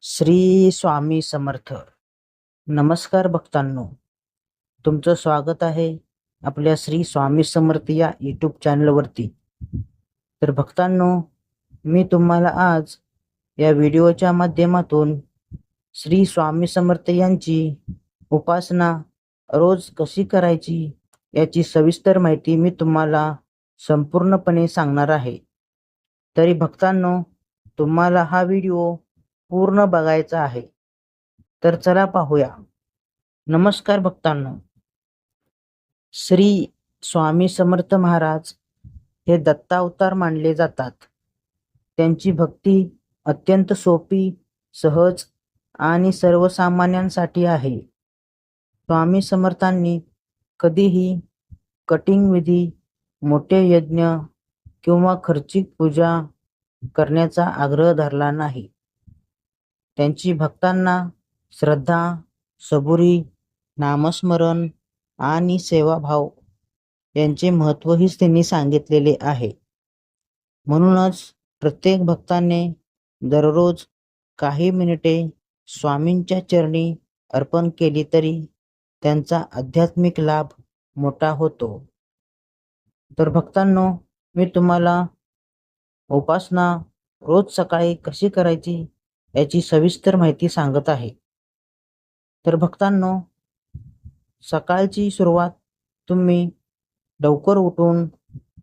श्री स्वामी समर्थ. नमस्कार भक्तांनो, तुमचं स्वागत आहे आपल्या श्री स्वामी समर्थ या यूट्यूब चॅनलवरती. तर भक्तांनो, मी तुम्हाला आज या व्हिडिओच्या माध्यमातून श्री स्वामी समर्थ यांची उपासना रोज कशी करायची याची सविस्तर माहिती मी तुम्हाला संपूर्णपणे सांगणार आहे. तरी भक्तांनो, तुम्हाला हा व्हिडिओ पूर्ण बघायचा आहे. तर चला पाहूया. नमस्कार भक्तांनो, श्री स्वामी समर्थ महाराज हे दत्तावतार मानले जातात. त्यांची भक्ती अत्यंत सोपी, सहज आणि सर्वसामान्यांसाठी आहे. स्वामी समर्थांनी कधीही कठीण विधी, मोठे यज्ञ किंवा खर्चिक पूजा करण्याचा आग्रह धरला नाही. त्यांची भक्तांना श्रद्धा, सबुरी, नामस्मरण आणि सेवाभाव यांचे महत्त्वही त्यांनी सांगितलेले आहे. म्हणूनच प्रत्येक भक्ताने दररोज काही मिनिटे स्वामींच्या चरणी अर्पण केली तरी त्यांचा आध्यात्मिक लाभ मोठा होतो. तर भक्तांनो, मी तुम्हाला उपासना रोज सकाळी कशी करायची याची सविस्तर माहिती सांगत आहे. तर भक्तांनो, सकाळची सुरुवात तुम्ही लवकर उठून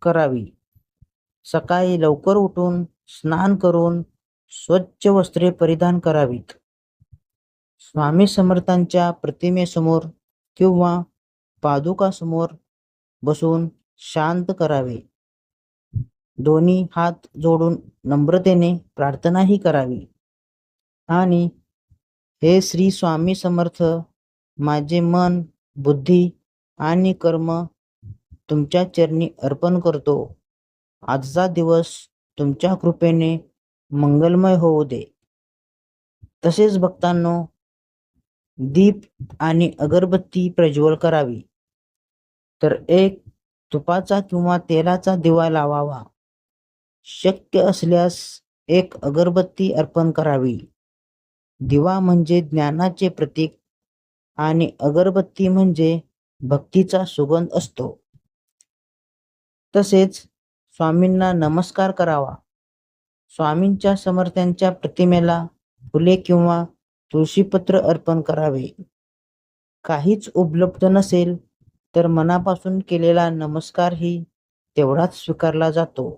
करावी. सकाळी लवकर उठून स्नान करून स्वच्छ वस्त्रे परिधान करावीत. स्वामी समर्थांच्या प्रतिमेसमोर किंवा पादुकासमोर बसून शांत करावे. दोन्ही हात जोडून नम्रतेने प्रार्थनाही करावी आणि हे श्री स्वामी समर्थ, माझे मन, बुद्धी आणि कर्म तुमच्या चरणी अर्पण करतो. आजचा दिवस तुमच्या कृपेने मंगलमय होऊ दे. तसेच भक्तांनो, दीप आणि अगरबत्ती प्रज्वल करावी. तर एक तुपाचा किंवा तेलाचा दिवा लावावा. शक्य असल्यास एक अगरबत्ती अर्पण करावी. दिवा म्हणजे ज्ञानाचे प्रतीक आणि अगरबत्ती म्हणजे भक्तीचा सुगंध असतो. तसेच स्वामींना नमस्कार करावा. स्वामींच्या समर्थांच्या प्रतिमेला फुले किंवा तुळशीपत्र अर्पण करावे. काहीच उपलब्ध नसेल तर मनापासून केलेला नमस्कारही तेवढाच स्वीकारला जातो.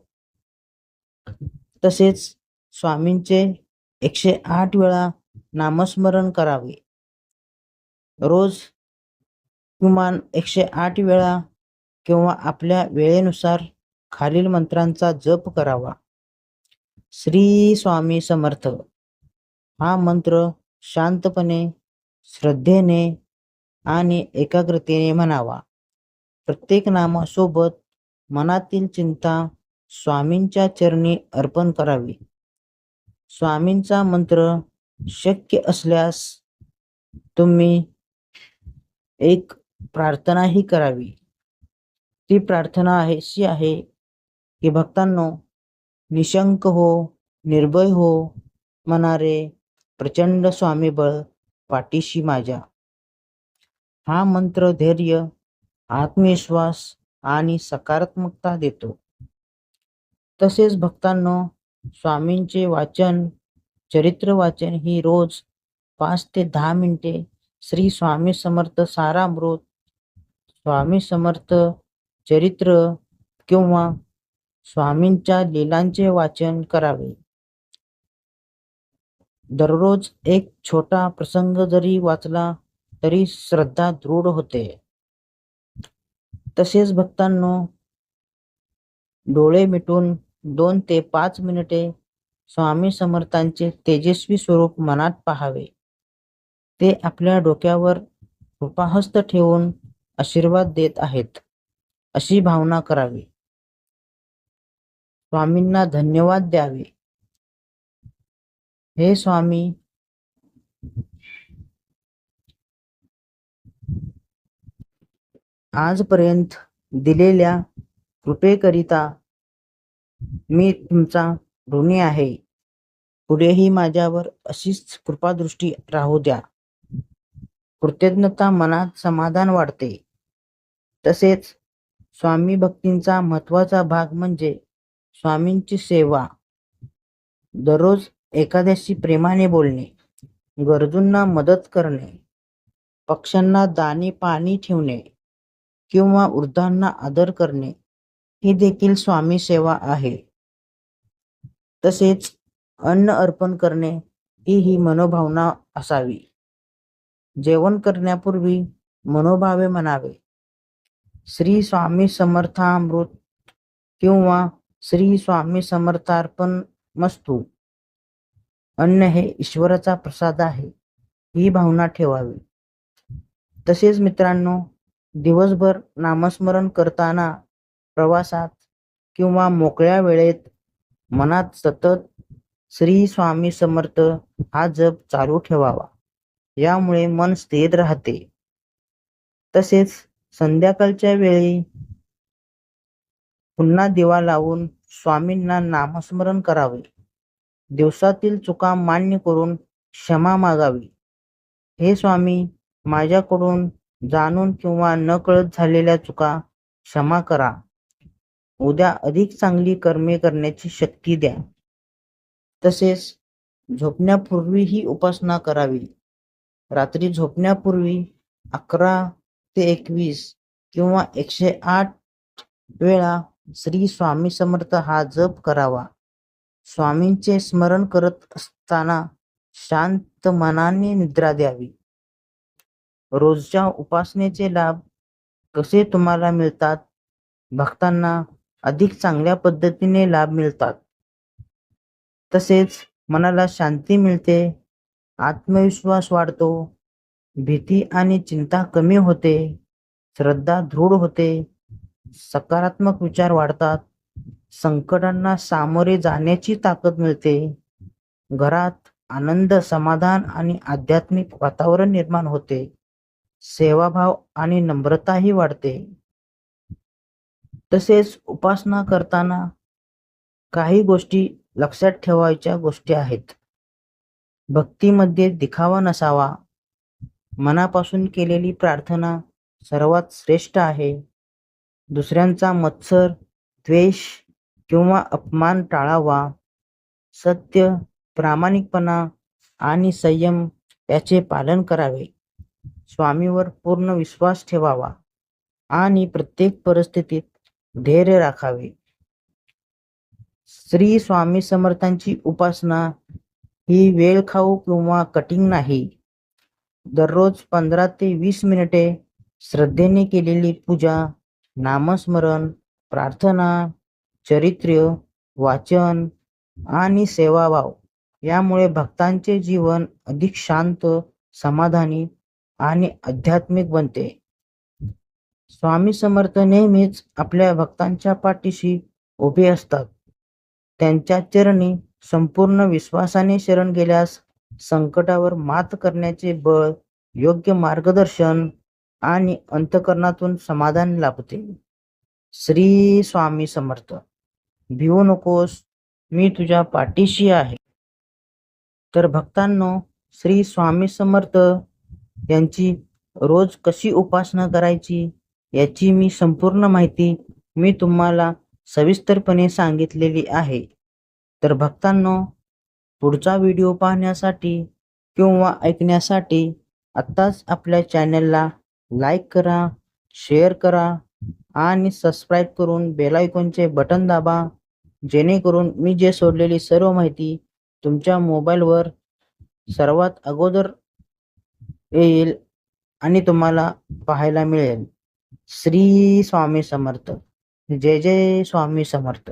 तसेच स्वामींचे 108 वेळा नामस्मरण करावे. रोज किमान 108 वेळा किंवा आपल्या वेळेनुसार खालील मंत्रांचा जप करावा. श्री स्वामी समर्थ हा मंत्र शांतपणे, श्रद्धेने आणि एकाग्रतेने म्हणावा. प्रत्येक नामासोबत मनातील चिंता स्वामींच्या चरणी अर्पण करावी. स्वामींचा मंत्र शक्य असल्यास तुम्ही एक प्रार्थनाही करावी. ती प्रार्थना अशी आहे की, भक्तांनो, निशंक हो, निर्भय हो, म्हणणारे प्रचंड स्वामीबळ पाठीशी माझ्या. हा मंत्र धैर्य, आत्मविश्वास आणि सकारात्मकता देतो. तसेच भक्तांनो, स्वामींचे वाचन, चरित्र वाचन ही रोज 5 ते 10 मिनिटे श्री स्वामी समर्थ सारामृत, स्वामी समर्थ चरित्र किंवा स्वामींच्या लीलांचे वाचन करावे. दररोज एक छोटा प्रसंग जरी वाचला तरी श्रद्धा दृढ होते. तसेच भक्तांनो, डोळे मिटून 2 ते 5 मिनिटे स्वामी समर्थांचे तेजस्वी स्वरूप मनात पाहावे. ते आपल्या डोक्यावर कृपाहस्त ठेवून आशीर्वाद देत आहेत अशी भावना करावी. स्वामींना धन्यवाद द्यावे. हे स्वामी, आजपर्यंत दिलेल्या कृपेकरिता मी तुमचा ऋणी आहे. पुढेही माझ्यावर अशीच कृपादृष्टी राहू द्या. कृतज्ञता मनात समाधान वाढते. तसेच स्वामी भक्तींचा महत्वाचा भाग म्हणजे स्वामींची सेवा. दररोज एखाद्याशी प्रेमाने बोलणे, गरजूंना मदत करणे, पक्ष्यांना दाणे पाणी ठेवणे किंवा वृद्धांना आदर करणे ही देखील स्वामी सेवा आहे. तसेच अन्न अर्पण करणे ही मनोभावना असावी. जेवण करण्यापूर्वी मनोभावे म्हणावे, श्री स्वामी समर्थामृत किंवा श्री स्वामी समर्थार्पण मस्तू. अन्न हे ईश्वराचा प्रसाद आहे ही भावना ठेवावी. तसेच मित्रांनो, दिवसभर नामस्मरण करताना, प्रवासात किंवा मोकळ्या वेळेत मनात सतत श्री स्वामी समर्थ हा जप चालू ठेवावा. यामुळे मन स्थिर राहते. तसेच संध्याकाळच्या वेळी पुन्हा दिवा लावून स्वामींना नामस्मरण करावे. दिवसातील चुका मान्य करून क्षमा मागावी. हे स्वामी, माझ्याकडून जाणून किंवा नकळत झालेल्या चुका क्षमा करा. उद्या अधिक चांगली कर्मे करण्याची शक्ती द्या. तसेच झोपण्यापूर्वी ही उपासना करावी. रात्री झोपण्यापूर्वी 11 ते 21 किंवा 108 वेळा श्री स्वामी समर्थ हा जप करावा. स्वामींचे स्मरण करत असताना शांत मनाने निद्रा द्यावी. रोजच्या उपासनेचे लाभ कसे तुम्हाला मिळतात? भक्तांना अधिक चांगल्या पद्धतीने लाभ मिळतात. तसेच मनाला शांती मिळते, आत्मविश्वास वाढतो, भीती आणि चिंता कमी होते, श्रद्धा दृढ होते, सकारात्मक विचार वाढतात, संकटांना सामोरे जाण्याची ताकद मिळते, घरात आनंद, समाधान आणि आध्यात्मिक वातावरण निर्माण होते, सेवाभाव आणि नम्रताही वाढते. तसेच उपासना करताना काही गोष्टी लक्षात ठेवायच्या गोष्टी आहेत. भक्तीमध्ये दिखावा नसावा. मनापासून केलेली प्रार्थना सर्वात श्रेष्ठ आहे. दुसऱ्यांचा मत्सर, द्वेष किंवा अपमान टाळावा. सत्य, प्रामाणिकपणा आणि संयम याचे पालन करावे. स्वामीवर पूर्ण विश्वास ठेवावा आणि प्रत्येक परिस्थितीत धैर्य राखावे. श्री स्वामी समर्थांची उपासना ही वेळखाऊ किंवा कठीण नाही. दररोज 15 ते 20 मिनिटे श्रद्धेने केलेली पूजा, नामस्मरण, प्रार्थना, चरित्र वाचन आणि सेवाभाव यामुळे भक्तांचे जीवन अधिक शांत, समाधानी आणि आध्यात्मिक बनते. स्वामी समर्थ नेहमीच आपल्या भक्तांच्या पाठीशी उभे असतात. त्यांच्या चरणी संपूर्ण विश्वासाने शरण गेल्यास संकटावर मात करण्याचे बळ, योग्य मार्गदर्शन आणि अंतःकरणातून समाधान लाभते. श्री स्वामी समर्थ. भिवू नकोस, मी तुझ्या पाठीशी आहे. तर भक्तांनो, श्री स्वामी समर्थ यांची रोज कशी उपासना करायची याची मी संपूर्ण माहिती तुम्हाला सविस्तरपणे सांगितलेली आहे. तर भक्तांनो, पुढचा व्हिडिओ पाहण्यासाठी किंवा ऐकण्यासाठी आत्ताच आपल्या चॅनलला लाईक करा, शेअर करा आणि सबस्क्राईब करून बेल आयकॉनचे बटन दाबा, जेणेकरून मी जे सोडलेली सर्व माहिती तुमच्या मोबाईलवर सर्वात अगोदर येईल आणि तुम्हाला पाहायला मिळेल. श्री स्वामी समर्थ. जय जय स्वामी समर्थ.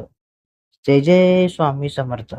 जय जय स्वामी समर्थ.